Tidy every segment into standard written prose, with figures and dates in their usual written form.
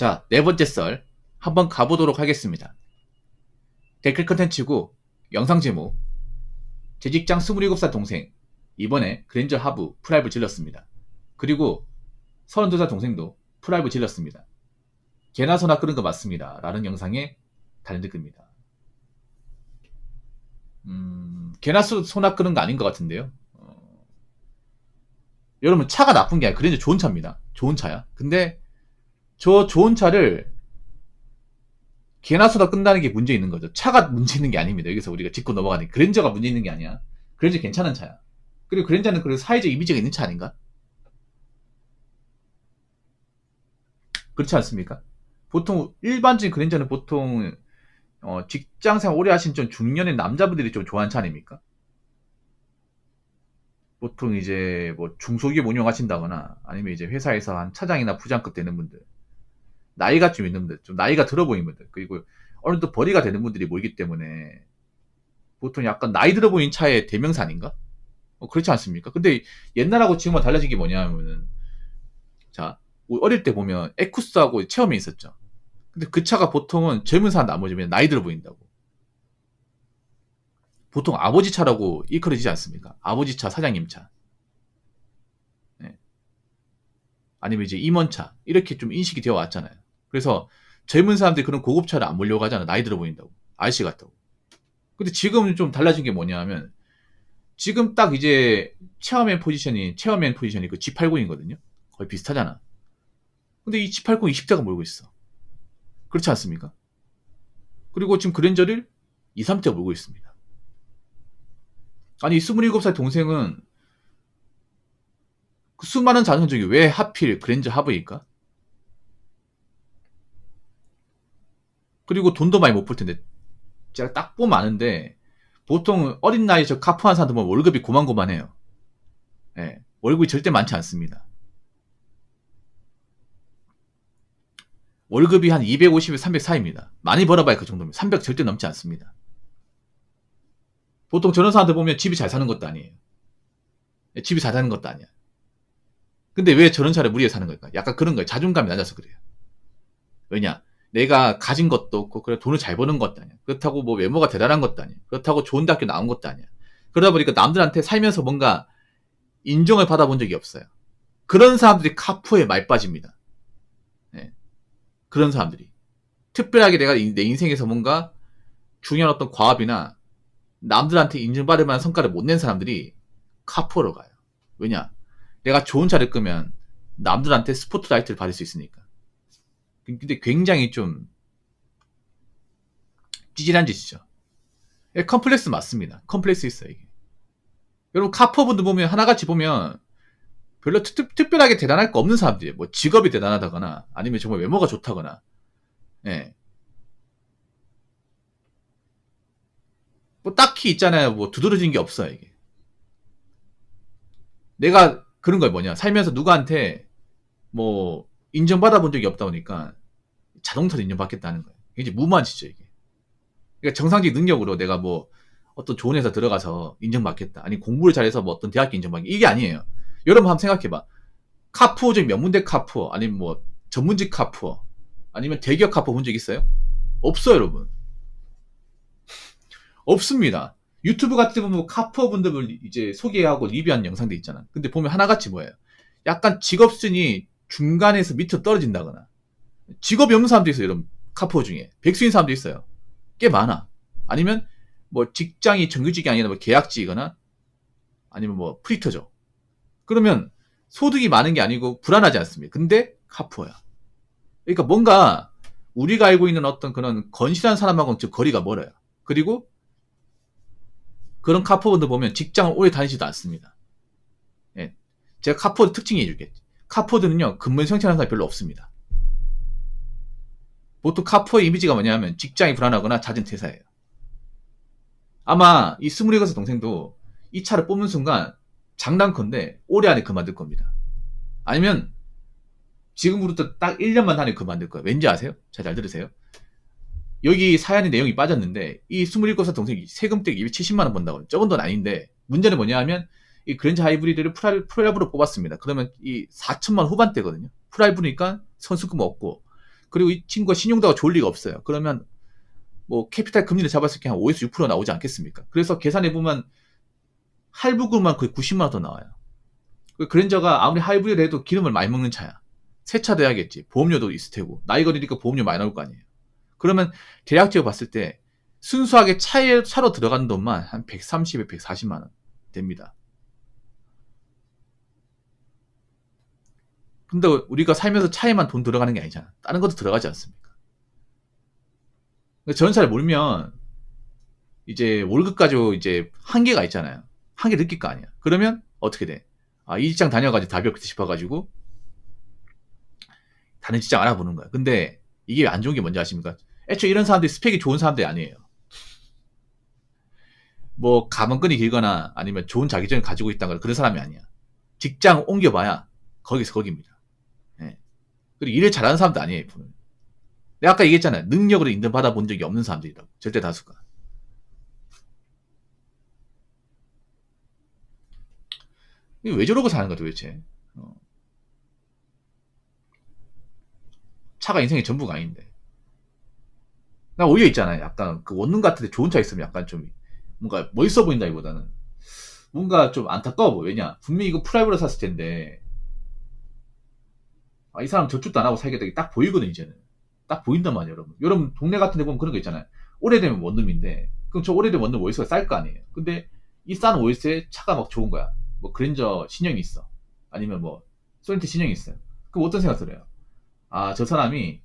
자, 네 번째 썰 한번 가보도록 하겠습니다. 댓글 컨텐츠고 영상 제목 재직장 27살 동생 이번에 그랜저 하부 프라이브 질렀습니다. 그리고 32살 동생도 프라이브 질렀습니다. 개나 소나 끄는 거 맞습니다. 라는 영상에 다른 댓글입니다. 개나 소나 끄는 거 아닌 것 같은데요. 여러분 차가 나쁜 게 아니라 그랜저 좋은 차입니다. 좋은 차야. 근데 저 좋은 차를 개나 소나 끈다는 게 문제 있는 거죠. 차가 문제 있는 게 아닙니다. 여기서 우리가 짚고 넘어가는 게. 그랜저가 문제 있는 게 아니야. 그랜저 괜찮은 차야. 그리고 그랜저는 그래도 사회적 이미지가 있는 차 아닌가? 그렇지 않습니까? 보통 일반적인 그랜저는 보통 직장생활 오래 하신 좀 중년의 남자분들이 좀 좋아하는 차 아닙니까? 보통 이제 뭐 중소기업 운영하신다거나 아니면 이제 회사에서 한 차장이나 부장급 되는 분들, 나이가 좀 있는 분들, 좀 나이가 들어 보이는 분들, 그리고 어느 정도 벌이가 되는 분들이 모이기 때문에 보통 약간 나이 들어 보이는 차의 대명사 아닌가? 그렇지 않습니까? 근데 옛날하고 지금과 달라진 게 뭐냐면은, 자, 어릴 때 보면 에쿠스하고 체험이 있었죠. 근데 그 차가 보통은 젊은 사람 나머지면 나이 들어 보인다고. 보통 아버지 차라고 일컬어지지 않습니까? 아버지 차, 사장님 차. 네. 아니면 이제 임원차. 이렇게 좀 인식이 되어 왔잖아요. 그래서 젊은 사람들이 그런 고급차를 안 몰려고 하잖아. 나이 들어 보인다고. 아저씨 같다고. 근데 지금은 좀 달라진 게 뭐냐 하면, 지금 딱 이제 체어맨 포지션이 그 G80이거든요. 거의 비슷하잖아. 근데 이 G80 20대가 몰고 있어. 그렇지 않습니까? 그리고 지금 그랜저를 2, 3대가 몰고 있습니다. 아니 27살 동생은 그 수많은 자녀 중에 왜 하필 그랜저 하부일까? 그리고 돈도 많이 못 벌 텐데 제가 딱 보면 아는데 보통 어린 나이에 저 카푸한 사람들 보면 월급이 고만고만해요. 예, 월급이 절대 많지 않습니다. 월급이 한 250에 300 사이입니다. 많이 벌어봐야 그 정도면 300 절대 넘지 않습니다. 보통 저런 사람들 보면 집이 잘 사는 것도 아니에요. 집이 잘 사는 것도 아니야. 근데 왜 저런 차를 무리해 사는 걸까? 약간 그런 거예요. 자존감이 낮아서 그래요. 왜냐? 내가 가진 것도 없고 그래 돈을 잘 버는 것도 아니야. 그렇다고 뭐 외모가 대단한 것도 아니야. 그렇다고 좋은 대학교 나온 것도 아니야. 그러다 보니까 남들한테 살면서 뭔가 인정을 받아본 적이 없어요. 그런 사람들이 카푸에 많이 빠집니다. 네. 그런 사람들이 특별하게 내가 내 인생에서 뭔가 중요한 어떤 과업이나 남들한테 인정받을 만한 성과를 못 낸 사람들이 카푸로 가요. 왜냐? 내가 좋은 차를 끄면 남들한테 스포트라이트를 받을 수 있으니까. 근데 굉장히 좀 찌질한 짓이죠. 컴플렉스 맞습니다. 컴플렉스 있어요, 이게. 여러분 카푸분들 보면 하나같이 보면 별로 특별하게 대단할 거 없는 사람들이에요. 뭐 직업이 대단하다거나 아니면 정말 외모가 좋다거나. 예. 뭐 딱히 있잖아요. 뭐 두드러진 게 없어요, 이게. 내가 그런 걸 뭐냐? 살면서 누구한테 뭐 인정받아 본 적이 없다 보니까 자동차로 인정받겠다는 거예요. 이게 무모한 짓이죠, 이게. 그러니까 정상적인 능력으로 내가 뭐 어떤 좋은 회사 들어가서 인정받겠다. 아니 공부를 잘해서 뭐 어떤 대학교 인정받겠다. 이게 아니에요. 여러분 한번 생각해봐. 카푸어 중 명문대 카푸어 아니면 뭐 전문직 카푸어 아니면 대기업 카푸어 본 적 있어요? 없어요, 여러분. 없습니다. 유튜브 같은 데 보면 카푸어 분들을 이제 소개하고 리뷰하는 영상들 있잖아. 근데 보면 하나같이 뭐예요? 약간 직업 순위 중간에서 밑으로 떨어진다거나 직업이 없는 사람도 있어요, 여러분. 카푸어 중에 백수인 사람도 있어요. 꽤 많아. 아니면 뭐 직장이 정규직이 아니라 뭐 계약직이거나 아니면 뭐 프리터죠. 그러면 소득이 많은 게 아니고 불안하지 않습니까? 근데 카푸어야. 그러니까 뭔가 우리가 알고 있는 어떤 그런 건실한 사람하고는 좀 거리가 멀어요. 그리고 그런 카푸어분들 보면 직장을 오래 다니지도 않습니다. 예. 제가 카푸어 특징 얘기해줄게. 카푸어들은요 근무 성취하는 사람이 별로 없습니다. 보통 카푸어의 이미지가 뭐냐면 직장이 불안하거나 잦은 퇴사예요. 아마 이 27살 동생도 이 차를 뽑는 순간 장난컨대 올해 안에 그만둘 겁니다. 아니면 지금부터 딱 1년만 다니고 그만둘 거예요. 왠지 아세요? 잘 들으세요. 여기 사연의 내용이 빠졌는데 이 27살 동생이 세금 떼기 270만원 번다고. 적은 돈 아닌데 문제는 뭐냐 하면 이 그랜저 하이브리드를 프라이브로 뽑았습니다. 그러면 이 4천만 후반대거든요. 프라이브니까 선수금 없고 그리고 이 친구가 신용도가 좋을 리가 없어요. 그러면 뭐 캐피탈 금리를 잡았을 때 한 5에서 6% 나오지 않겠습니까? 그래서 계산해보면 할부금만 거의 90만 원 더 나와요. 그랜저가 아무리 하이브리드 해도 기름을 많이 먹는 차야. 새 차 돼야겠지. 보험료도 있을 테고. 나이 거리니까 보험료 많이 나올 거 아니에요. 그러면 대략적으로 봤을 때 순수하게 차로 들어가는 돈만 한 130에 140만 원 됩니다. 근데 우리가 살면서 차에만 돈 들어가는 게 아니잖아. 다른 것도 들어가지 않습니까? 전차를 몰면 이제 월급 가지고 이제 한계가 있잖아요. 한계 느낄 거 아니야. 그러면 어떻게 돼? 아, 이 직장 다녀가지고 답이 없겠다 싶어가지고 다른 직장 알아보는 거야. 근데 이게 안 좋은 게 뭔지 아십니까? 애초에 이런 사람들이 스펙이 좋은 사람들이 아니에요. 뭐 가만끈이 길거나 아니면 좋은 자기전을 가지고 있다거나 그런 사람이 아니야. 직장 옮겨봐야 거기서 거기입니다. 네. 그리고 일을 잘하는 사람도 아니에요. 내가 아까 얘기했잖아요. 능력으로 인정받아 본 적이 없는 사람들이라고. 절대 다수가. 왜 저러고 사는 거야 도대체. 차가 인생의 전부가 아닌데. 나 오히려 있잖아요. 약간 그 원룸 같은데 좋은 차 있으면 약간 좀 뭔가 멋있어 보인다기보다는 뭔가 좀 안타까워 보여. 왜냐? 분명히 이거 프라이브로 샀을 텐데 아, 이 사람 저축도 안 하고 살겠다. 딱 보이거든 이제는. 딱 보인단 말이에요, 여러분. 여러분 동네 같은 데 보면 그런 거 있잖아요. 오래되면 원룸인데 그럼 저 오래된 원룸 월세가 쌀 거 아니에요. 근데 이 싼 월세에 차가 막 좋은 거야. 뭐 그랜저 신형이 있어. 아니면 뭐 소렌토 신형이 있어요. 그럼 어떤 생각 들어요? 아, 저 사람이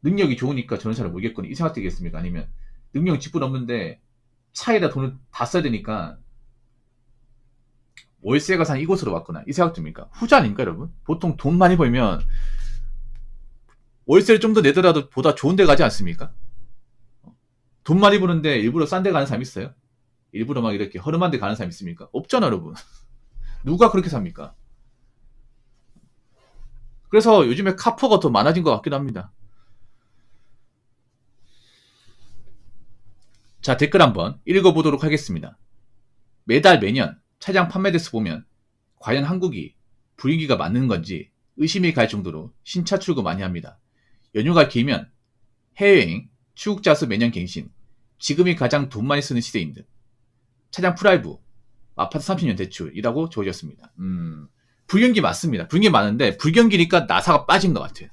능력이 좋으니까 저런 차를 모르겠거니 이 생각 들겠습니까? 아니면 능력이 직분 없는데 차에다 돈을 다 써야 되니까 월세가 산 이곳으로 왔구나 이 생각 듭니까? 후자 아닙니까 여러분? 보통 돈 많이 벌면 월세를 좀 더 내더라도 보다 좋은 데 가지 않습니까? 돈 많이 버는데 일부러 싼 데 가는 사람 있어요? 일부러 막 이렇게 허름한 데 가는 사람 있습니까? 없잖아 여러분. 누가 그렇게 삽니까? 그래서 요즘에 카푸어가 더 많아진 것 같기도 합니다. 자, 댓글 한번 읽어보도록 하겠습니다. 매달 매년 차량 판매 대수 보면 과연 한국이 불인기가 맞는 건지 의심이 갈 정도로 신차 출고 많이 합니다. 연휴가 길면 해외여행, 출국자 수 매년 갱신, 지금이 가장 돈 많이 쓰는 시대인 듯. 차량 프라이브, 아파트 30년 대출이라고 적어졌습니다. 불경기 맞습니다. 불경기 많은데 불경기니까 나사가 빠진 것 같아요.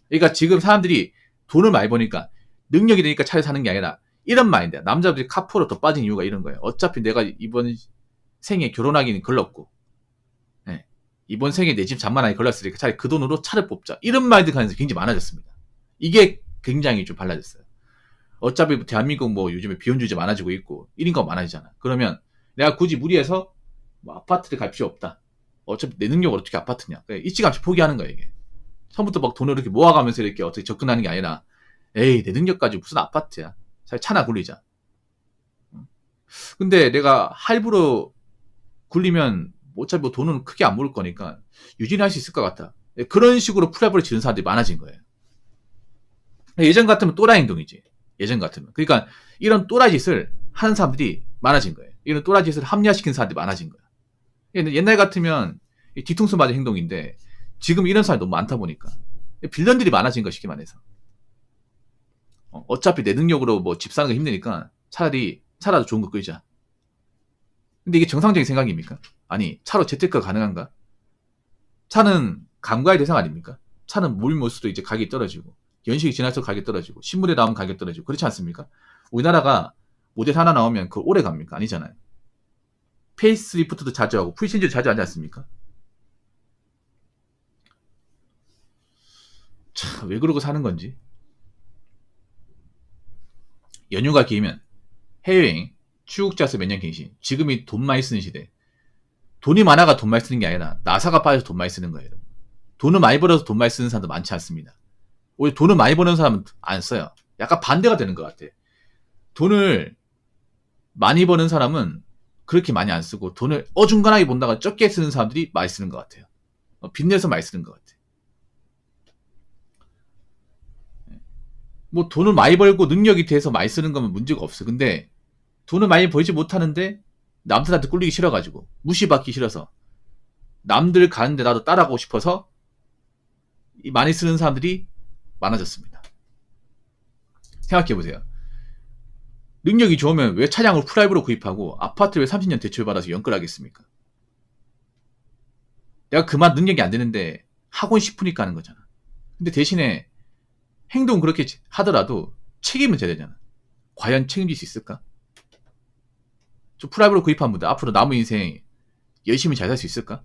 그러니까 지금 사람들이 돈을 많이 버니까 능력이 되니까 차를 사는 게 아니라 이런 마인드야. 남자들이 카푸어로 더 빠진 이유가 이런 거예요. 어차피 내가 이번 생에 결혼하기는 걸렀고 네. 이번 생에 내 집 잔만하게 걸렸으니까 차라리 그 돈으로 차를 뽑자. 이런 마인드가 굉장히 많아졌습니다. 이게 굉장히 좀 달라졌어요. 어차피 대한민국 뭐 요즘에 비혼주의자 많아지고 있고 1인가가 많아지잖아. 그러면 내가 굳이 무리해서 뭐 아파트를 갈 필요 없다. 어차피 내 능력으로 어떻게 아파트냐. 일찌감치 포기하는 거야 이게. 처음부터 막 돈을 이렇게 모아가면서 이렇게 어떻게 접근하는 게 아니라 에이 내 능력 가지고 무슨 아파트야. 차라리 차나 굴리자. 근데 내가 할부로 굴리면 어차피 뭐 돈은 크게 안 모을 거니까 유지할 수 있을 것 같아. 그런 식으로 프라이브를 지는 사람들이 많아진 거예요. 예전 같으면 또라이 행동이지. 예전 같으면. 그러니까 이런 또라이 짓을 하는 사람들이 많아진 거예요. 이런 또라이 짓을 합리화시키는 사람들이 많아진 거야. 옛날 같으면 뒤통수 맞은 행동인데 지금 이런 사람이 너무 많다 보니까 빌런들이 많아진 거 쉽게 말해서. 어차피 내 능력으로 뭐 집 사는 거 힘드니까 차라리 차라도 좋은 거 끌자. 근데 이게 정상적인 생각입니까? 아니 차로 재테크가 가능한가? 차는 감가의 대상 아닙니까? 차는 물 못수도 이제 가격이 떨어지고 연식이 지날수록 가격이 떨어지고 신물에 나오면 가격이 떨어지고 그렇지 않습니까? 우리나라가 모델 하나 나오면 그걸 오래 갑니까? 아니잖아요. 페이스리프트도 자주 하고 풀신제도 자주 하지 않습니까? 참 왜 그러고 사는 건지. 연휴가 길면 해외여행, 출국자수 매년 갱신. 지금이 돈 많이 쓰는 시대. 돈이 많아가 돈 많이 쓰는 게 아니라 나사가 빠져서 돈 많이 쓰는 거예요. 돈을 많이 벌어서 돈 많이 쓰는 사람도 많지 않습니다. 오히려 돈을 많이 버는 사람은 안 써요. 약간 반대가 되는 것 같아. 돈을 많이 버는 사람은 그렇게 많이 안 쓰고 돈을 어중간하게 본다가 적게 쓰는 사람들이 많이 쓰는 것 같아요. 빚내서 많이 쓰는 것 같아. 뭐 돈을 많이 벌고 능력이 돼서 많이 쓰는 거면 문제가 없어. 근데 돈을 많이 벌지 못하는데 남들한테 꿀리기 싫어가지고 무시받기 싫어서 남들 가는데 나도 따라가고 싶어서 많이 쓰는 사람들이 많아졌습니다. 생각해보세요. 능력이 좋으면 왜 차량을 프라이브로 구입하고 아파트를 왜 30년 대출받아서 연끌하겠습니까? 내가 그만 능력이 안 되는데 하고 싶으니까 하는 거잖아. 근데 대신에 행동 그렇게 하더라도 책임은 져야 되잖아. 과연 책임질 수 있을까? 저 프라이브로 구입한 분들 앞으로 남은 인생 열심히 잘 살 수 있을까?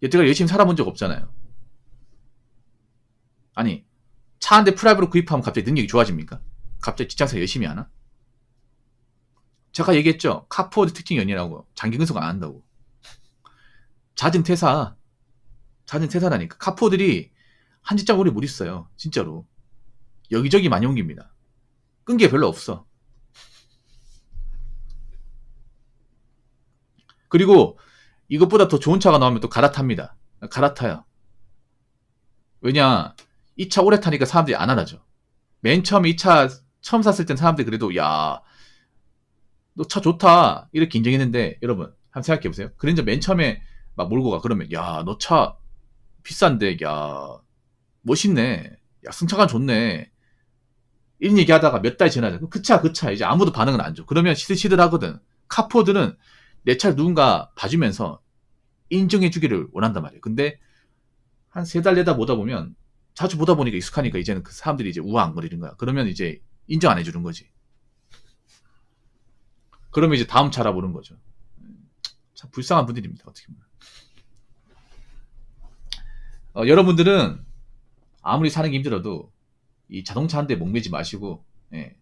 여태까지 열심히 살아본 적 없잖아요. 아니, 차 한 대 프라이브로 구입하면 갑자기 능력이 좋아집니까? 갑자기 직장생활 열심히 하나? 제가 얘기했죠. 카푸어드 특징이 아니라고. 장기 근속 안 한다고. 잦은 퇴사라니까. 카푸어들이 한 직장 오래 못 있어요. 진짜로. 여기저기 많이 옮깁니다. 끈 게 별로 없어. 그리고 이것보다 더 좋은 차가 나오면 또 갈아탑니다. 갈아타요. 왜냐, 이 차 오래 타니까 사람들이 안 알아줘. 맨 처음에 이 차 처음 샀을 땐 사람들이 그래도 야, 너 차 좋다 이렇게 인정했는데 여러분 한번 생각해보세요. 그랜저 맨 처음에 막 몰고 가. 그러면 야, 너 차 비싼데 야 멋있네. 야, 승차감 좋네. 이런 얘기하다가 몇 달 지나자. 그 차 이제 아무도 반응은 안 줘. 그러면 시들시들하거든. 카포드는 내 차를 누군가 봐주면서 인정해주기를 원한단 말이에요. 근데 한 3달 내다 보다 보면 자주 보다 보니까 익숙하니까 이제는 그 사람들이 이제 우아한거리는 거야. 그러면 이제 인정 안 해주는 거지. 그러면 이제 다음 차 알아보는 거죠. 참 불쌍한 분들입니다. 어떻게 보면. 여러분들은 아무리 사는 게 힘들어도 이 자동차 한 대 목매지 마시고, 예.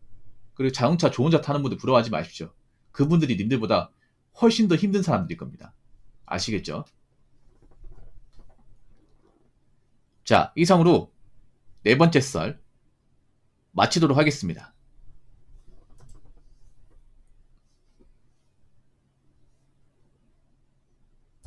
그리고 자동차 좋은 차 타는 분들 부러워하지 마십시오. 그분들이 님들보다 훨씬 더 힘든 사람들일 겁니다. 아시겠죠? 자, 이상으로 4번째 썰 마치도록 하겠습니다.